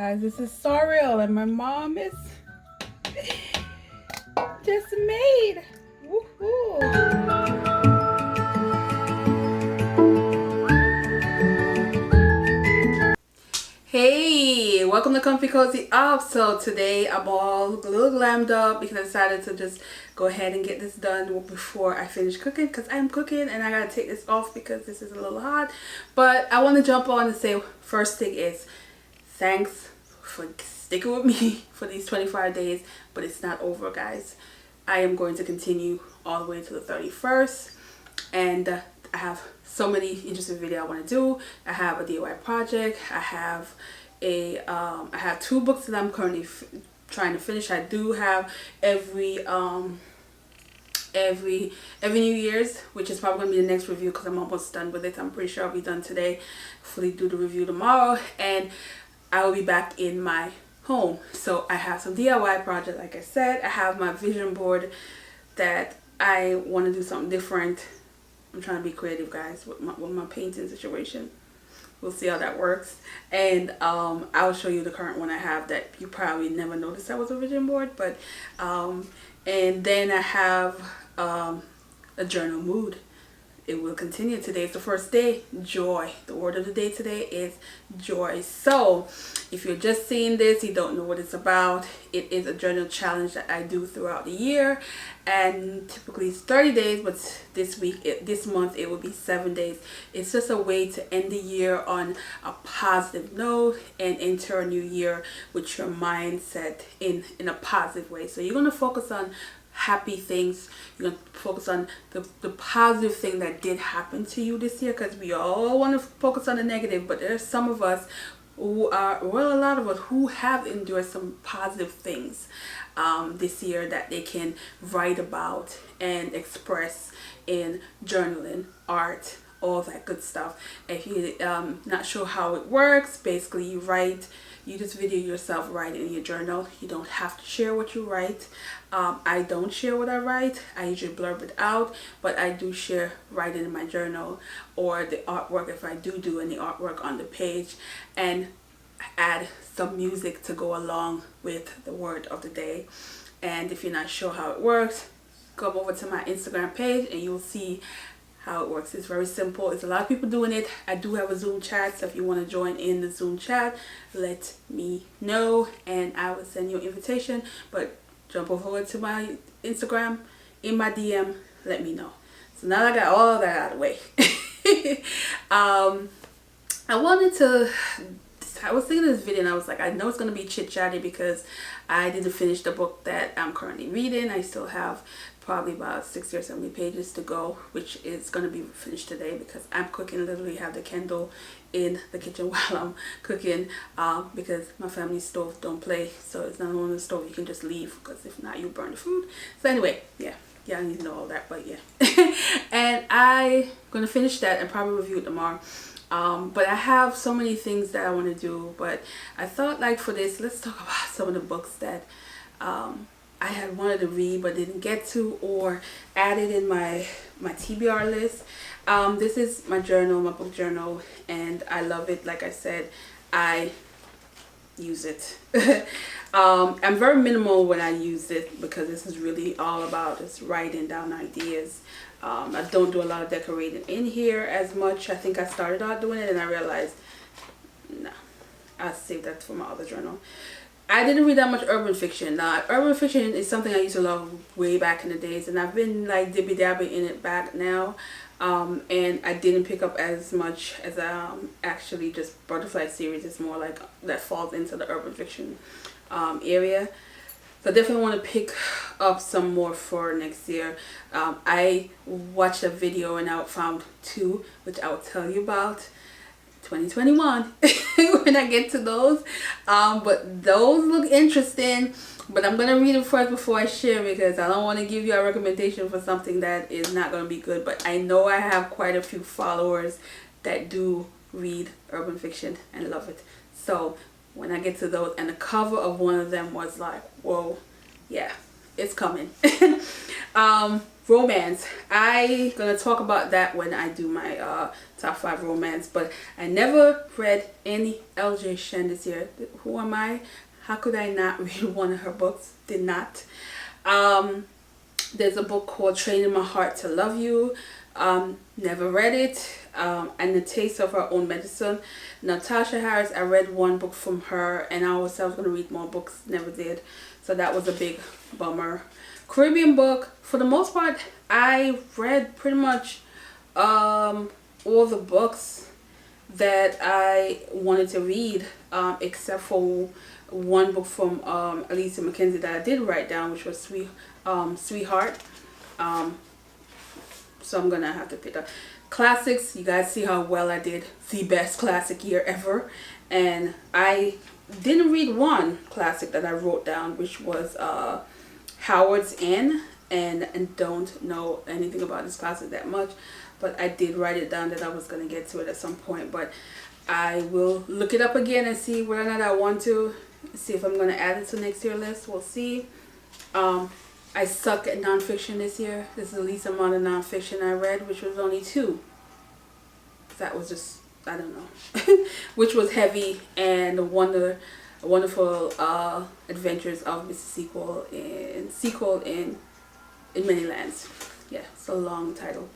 Guys, this is Sorrel and my mom is just made. Woohoo! Hey, welcome to Comfy Cozy Up. So today I'm all a little glammed up because I decided to just go ahead and get this done before I finish cooking, because I'm cooking and I gotta take this off because this is a little hot. But I want to jump on and say, first thing is thanks for sticking with me for these 25 days, but it's not over, guys. I am going to continue all the way to the 31st, and I have so many interesting videos I want to do. I have a DIY project. I have I have 2 books that I'm currently trying to finish. I do have every New Year's, which is probably gonna be the next review because I'm almost done with it. I'm pretty sure I'll be done today. Hopefully do the review tomorrow, and I will be back in my home. So I have some DIY project, like I said. I have my vision board that I want to do something different. I'm trying to be creative, guys, with my painting situation. We'll see how that works. And I'll show you the current one I have that you probably never noticed that was a vision board. But and then I have a journal mood. It will continue. Today is the first day. Joy. The word of the day today is joy. So if you're just seeing this, you don't know what it's about. It is a journal challenge that I do throughout the year, and typically it's 30 days, but this month it will be 7 days. It's just a way to end the year on a positive note and enter a new year with your mindset in a positive way. So you're going to focus on happy things. You're going to focus on the positive thing that did happen to you this year, because we all want to focus on the negative, but there's some of us who are, well, a lot of us who have endured some positive things this year that they can write about and express in journaling, art, all that good stuff. If you're not sure how it works, basically you just video yourself writing in your journal. You don't have to share what you write. I don't share what I write. I usually blurb it out, but I do share writing in my journal or the artwork if I do any artwork on the page, and add some music to go along with the word of the day. And if you're not sure how it works, come over to my Instagram page and you'll see how it works. It's very simple. It's a lot of people doing it. I do have a Zoom chat, so if you want to join in the Zoom chat, let me know and I will send you an invitation. But jump over to my Instagram, in my DM, let me know. So now I got all that out of the way. I was thinking of this video and I was like, I know it's going to be chit-chatty because I didn't finish the book that I'm currently reading. I still have probably about 60 or 70 pages to go, which is going to be finished today because I'm cooking. Literally have the Kindle in the kitchen while I'm cooking, because my family's stove don't play, so it's not on the stove you can just leave, because if not you burn the food. So anyway, yeah, I need to know all that, but yeah. And I'm going to finish that and probably review it tomorrow. But I have so many things that I want to do, but I thought, like, for this, let's talk about some of the books that I had wanted to read but didn't get to, or added in my TBR list. This is my journal, my book journal, and I love it. Like I said, I use it. I'm very minimal when I use it because this is really all about just writing down ideas. I don't do a lot of decorating in here as much. I think I started out doing it and I realized, no, I'll save that for my other journal. I didn't read that much urban fiction. Now, urban fiction is something I used to love way back in the days, and I've been like dibby-dabbing in it back now. And I didn't pick up as much as actually just Butterfly series. It's more like that falls into the urban fiction area. So I definitely want to pick up some more for next year. I watched a video and I found 2, which I will tell you about 2021 when I get to those. But those look interesting. But I'm going to read them first before I share, because I don't want to give you a recommendation for something that is not going to be good. But I know I have quite a few followers that do read urban fiction and love it. So when I get to those, and the cover of one of them was like, whoa, yeah, it's coming. Romance. I gonna talk about that when I do my top 5 romance, but I never read any LJ Shen this year. Who am I? How could I not read one of her books? Did not. There's a book called Training My Heart to Love You. Never read it. And The Taste of Her Own Medicine. Natasha Harris, I read one book from her, and I always said I was going to read more books. Never did. So that was a big bummer. Caribbean book. For the most part, I read pretty much all the books that I wanted to read, except for one book from Alicia Mackenzie that I did write down, which was Sweetheart. So I'm gonna have to pick up classics. You guys see how well I did. The best classic year ever. And I didn't read one classic that I wrote down, which was Howard's Inn, and don't know anything about this classic that much, but I did write it down that I was going to get to it at some point. But I will look it up again and see whether or not I want to, see if I'm going to add it to next year's list. We'll see. I suck at nonfiction this year. This is the least amount of nonfiction I read, which was only 2. That was just, I don't know. Which was Heavy and the Wonderful Adventures of Mrs. Sequel in Many Lands. Yeah, it's a long title.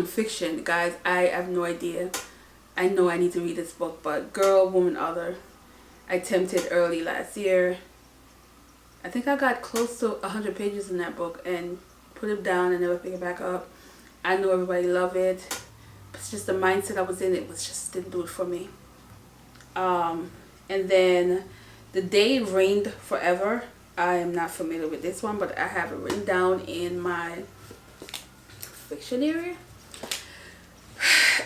Fiction, guys. I have no idea. I know I need to read this book, but Girl, Woman, Other. I attempted early last year. I think I got close to 100 pages in that book and put it down and never pick it back up. I know everybody love it, but it's just the mindset I was in. It was just didn't do it for me. And then The Day It Rained Forever. I am not familiar with this one, but I have it written down in my fiction area.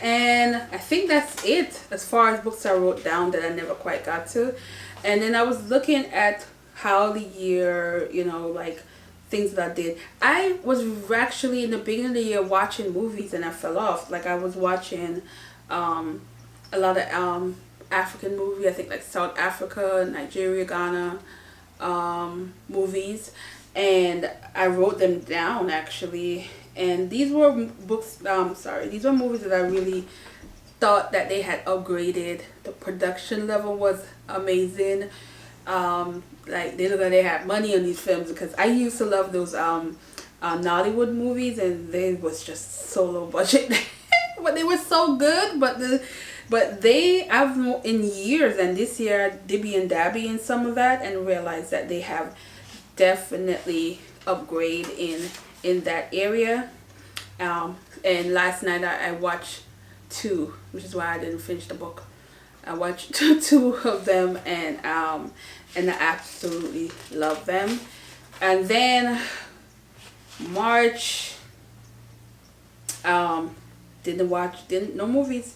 And I think that's it as far as books I wrote down that I never quite got to. And then I was looking at how the year, you know, like things that I did. I was actually in the beginning of the year watching movies and I fell off. Like I was watching a lot of African movies, I think like South Africa, Nigeria, Ghana movies, and I wrote them down actually. And these were books, these were movies that I really thought that they had upgraded. The production level was amazing. Like they look like they had money on these films, because I used to love those Nollywood movies, and they was just so low budget. But they were so good. But I've in years, and this year I dibby and dabby in some of that and realized that they have definitely upgrade in that area. And last night I watched 2, which is why I didn't finish the book. I watched 2 of them, and I absolutely love them. And then March, no movies.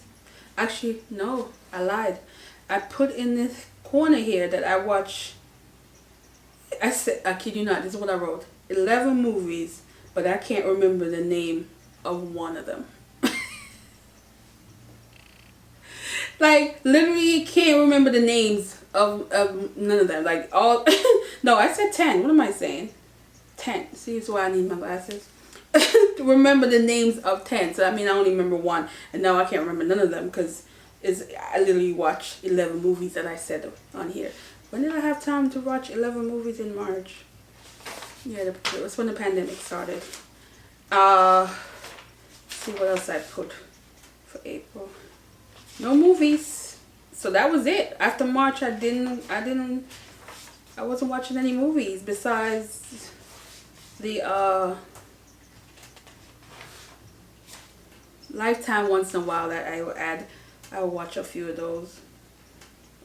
Actually, no, I lied. I put in this corner here that I watch. I said, I kid you not, this is what I wrote. 11 movies, but I can't remember the name of one of them. Like, literally can't remember the names of none of them. Like, all, no, I said 10. What am I saying? 10. See, that's why I need my glasses. To remember the names of 10. So, I mean, I only remember 1. And now I can't remember none of them, because I literally watched 11 movies that I said on here. When did I have time to watch 11 movies in March? Yeah, it was when the pandemic started. See what else I put for April. No movies. So that was it. After March, I wasn't watching any movies besides the Lifetime once in a while that I will add. I will watch a few of those.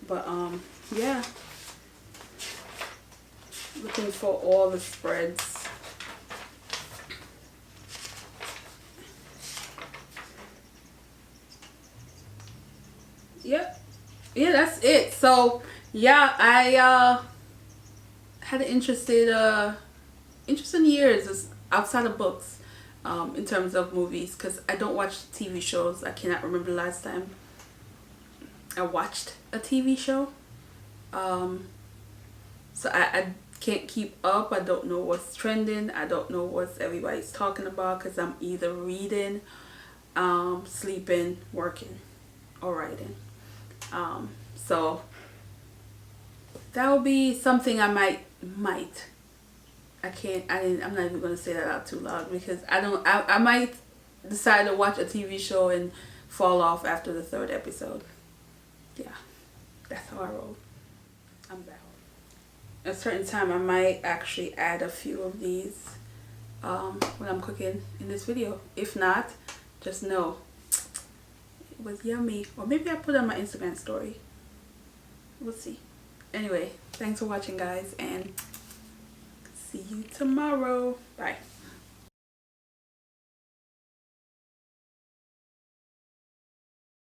But yeah. Looking for all the spreads. Yep. Yeah, that's it. So yeah, I had an interesting years outside of books, in terms of movies, because I don't watch TV shows. I cannot remember the last time I watched a TV show. So I can't keep up. I don't know what's trending. I don't know what everybody's talking about because I'm either reading, sleeping, working, or writing. So that will be something I might. I'm not even gonna say that out too loud because I might decide to watch a TV show and fall off after the 3rd episode. Yeah, that's how I roll. I'm back. At a certain time I might actually add a few of these when I'm cooking in this video. If not, just know it was yummy. Or maybe I'll put it on my Instagram story. We'll see. Anyway, thanks for watching, guys, and see you tomorrow. Bye.